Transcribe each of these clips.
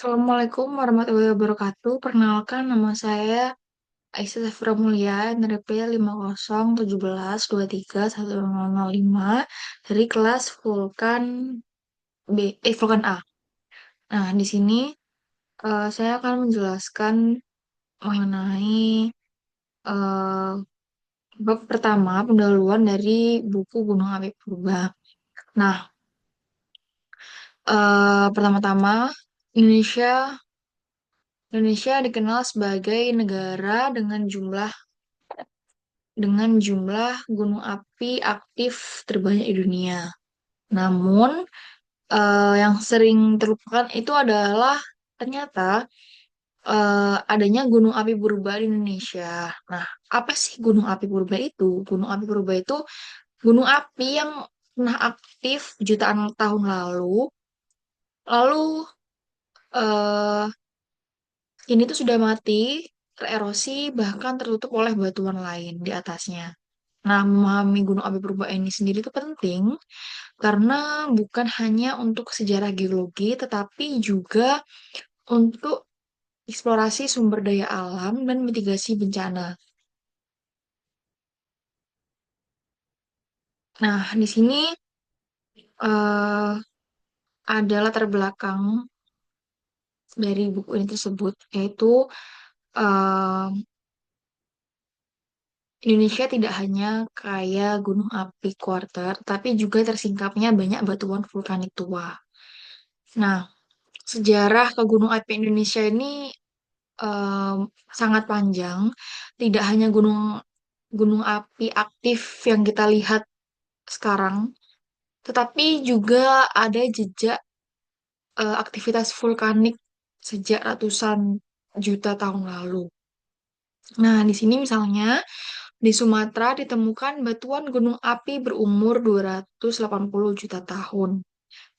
Assalamualaikum warahmatullahi wabarakatuh. Perkenalkan nama saya Aisyah Safira Mulia, NRP 5017123105 dari kelas Vulkan A. Nah, di sini saya akan menjelaskan mengenai eh, bab pertama pendahuluan dari buku Gunung Api Purba. Nah, pertama-tama Indonesia Indonesia dikenal sebagai negara dengan jumlah gunung api aktif terbanyak di dunia. Namun, yang sering terlupakan itu adalah ternyata adanya gunung api purba di Indonesia. Nah, apa sih gunung api purba itu? Gunung api purba itu gunung api yang pernah aktif jutaan tahun lalu eh, ini tuh sudah mati, tererosi, bahkan tertutup oleh batuan lain di atasnya. Nah, memahami gunung api purba ini sendiri itu penting karena bukan hanya untuk sejarah geologi, tetapi juga untuk eksplorasi sumber daya alam dan mitigasi bencana. Nah, di sini eh, ada latar belakang dari buku ini tersebut, yaitu eh, Indonesia tidak hanya kaya gunung api kuarter, tapi juga tersingkapnya banyak batuan vulkanik tua. Nah, sejarah ke gunung api Indonesia ini em, sangat panjang. Tidak hanya gunung gunung api aktif yang kita lihat sekarang, tetapi juga ada jejak aktivitas vulkanik sejak ratusan juta tahun lalu. Nah, di sini misalnya di Sumatera ditemukan batuan gunung api berumur 280 juta tahun.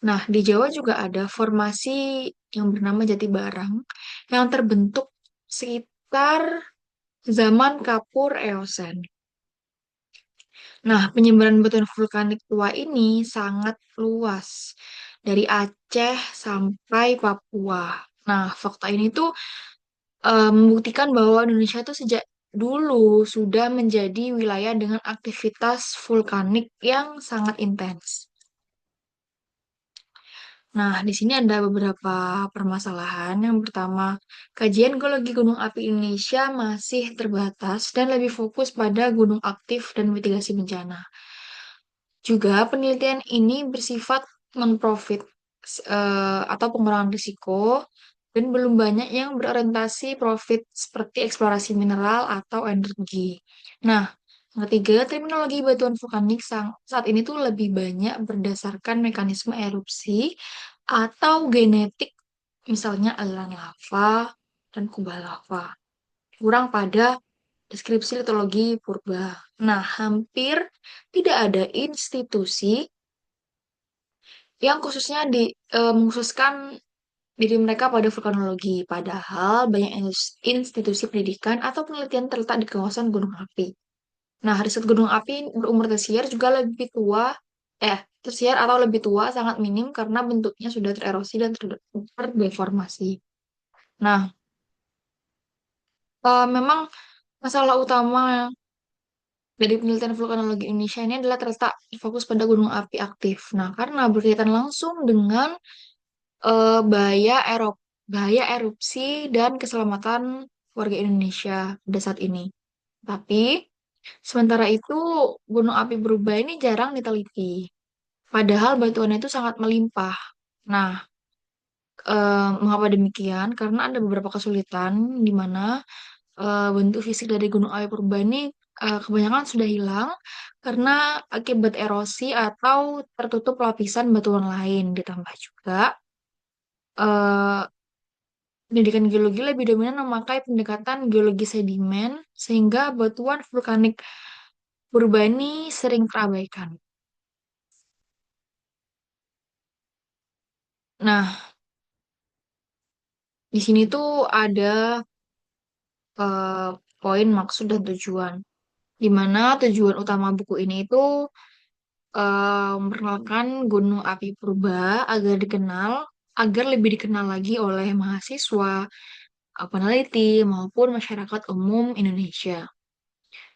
Nah, di Jawa juga ada formasi yang bernama Jati Barang yang terbentuk sekitar zaman Kapur Eosen. Nah, penyebaran batuan vulkanik tua ini sangat luas, dari Aceh sampai Papua. Nah, fakta ini tuh membuktikan bahwa Indonesia tuh sejak dulu sudah menjadi wilayah dengan aktivitas vulkanik yang sangat intens. Nah, di sini ada beberapa permasalahan. Yang pertama, kajian geologi gunung api Indonesia masih terbatas dan lebih fokus pada gunung aktif dan mitigasi bencana. Juga penelitian ini bersifat non-profit atau pengurangan risiko dan belum banyak yang berorientasi profit seperti eksplorasi mineral atau energi. Nah, yang ketiga, terminologi batuan vulkanik saat ini tuh lebih banyak berdasarkan mekanisme erupsi atau genetik, misalnya aliran lava dan kubah lava. Kurang pada deskripsi litologi purba. Nah, hampir tidak ada institusi yang mengkhususkan diri mereka pada vulkanologi. Padahal banyak institusi pendidikan atau penelitian terletak di kawasan gunung api. Nah, riset gunung api berumur tersier juga lebih tua, tersier atau lebih tua sangat minim karena bentuknya sudah tererosi dan terdeformasi. Nah, memang masalah utama dari penelitian vulkanologi Indonesia ini adalah terletak fokus pada gunung api aktif. Nah, karena berkaitan langsung dengan bahaya erupsi dan keselamatan warga Indonesia pada saat ini. Tapi, sementara itu, gunung api berubah ini jarang diteliti. Padahal batuannya itu sangat melimpah. Nah, mengapa demikian? Karena ada beberapa kesulitan di mana bentuk fisik dari gunung api purba ini kebanyakan sudah hilang karena akibat erosi atau tertutup lapisan batuan lain. Ditambah juga eh, pendidikan geologi lebih dominan memakai pendekatan geologi sedimen sehingga batuan vulkanik purba ini sering terabaikan. Nah, di sini tuh ada eh, poin maksud dan tujuan. Di mana tujuan utama buku ini itu memperkenalkan gunung api purba agar dikenal agar lebih dikenal lagi oleh mahasiswa, peneliti, maupun masyarakat umum Indonesia.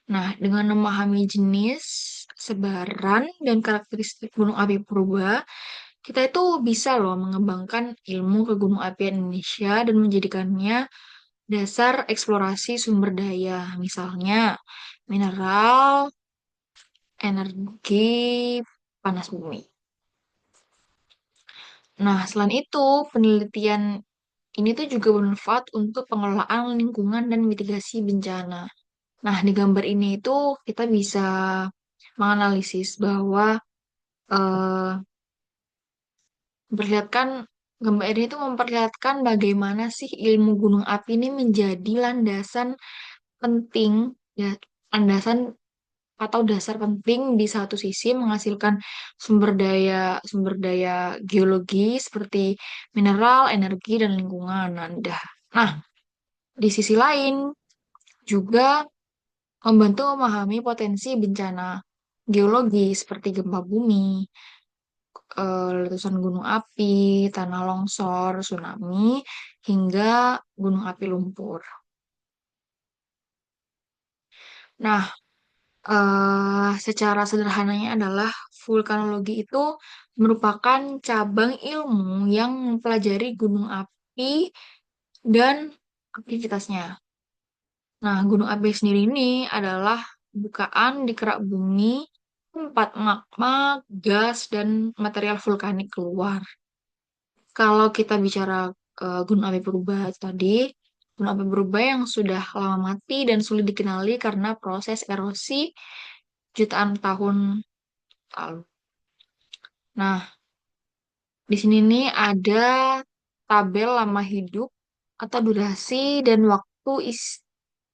Nah, dengan memahami jenis, sebaran, dan karakteristik gunung api purba, kita itu bisa loh mengembangkan ilmu kegunung apian Indonesia dan menjadikannya dasar eksplorasi sumber daya, misalnya mineral, energi, panas bumi. Nah, selain itu, penelitian ini tuh juga bermanfaat untuk pengelolaan lingkungan dan mitigasi bencana. Nah, di gambar ini itu kita bisa menganalisis bahwa eh, memperlihatkan gambar ini itu memperlihatkan bagaimana sih ilmu gunung api ini menjadi landasan penting ya, landasan atau dasar penting di satu sisi menghasilkan sumber daya geologi seperti mineral, energi, dan lingkungan. Nah, di sisi lain juga membantu memahami potensi bencana geologi seperti gempa bumi, letusan gunung api, tanah longsor, tsunami, hingga gunung api lumpur. Nah, secara sederhananya adalah vulkanologi itu merupakan cabang ilmu yang mempelajari gunung api dan aktivitasnya. Nah, gunung api sendiri ini adalah bukaan di kerak bumi tempat magma, gas, dan material vulkanik keluar. Kalau kita bicara gunung api purba tadi, gunung api purba yang sudah lama mati dan sulit dikenali karena proses erosi jutaan tahun lalu. Nah, di sini nih ada tabel lama hidup atau durasi dan waktu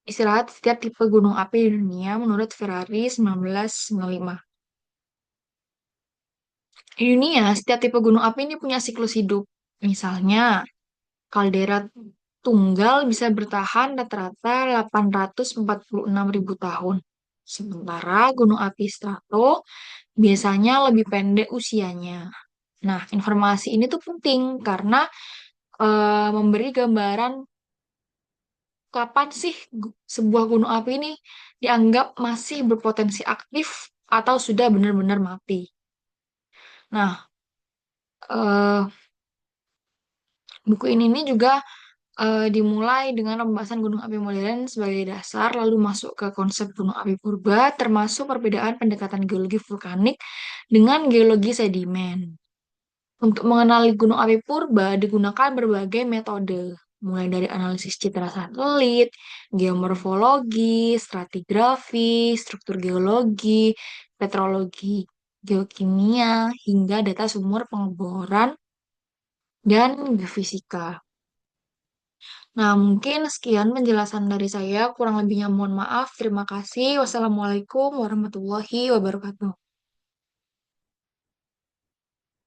istirahat setiap tipe gunung api di dunia menurut Ferrari 1995. Di dunia, setiap tipe gunung api ini punya siklus hidup. Misalnya, kaldera tunggal bisa bertahan rata-rata 846.000 tahun. Sementara gunung api strato biasanya lebih pendek usianya. Nah, informasi ini tuh penting karena memberi gambaran kapan sih sebuah gunung api ini dianggap masih berpotensi aktif atau sudah benar-benar mati. Nah, eh, buku ini nih juga dimulai dengan pembahasan gunung api modern sebagai dasar, lalu masuk ke konsep gunung api purba, termasuk perbedaan pendekatan geologi vulkanik dengan geologi sedimen. Untuk mengenali gunung api purba digunakan berbagai metode, mulai dari analisis citra satelit, geomorfologi, stratigrafi, struktur geologi, petrologi, geokimia, hingga data sumur pengeboran dan geofisika. Nah, mungkin sekian penjelasan dari saya. Kurang lebihnya mohon maaf. Terima kasih. Wassalamualaikum warahmatullahi wabarakatuh.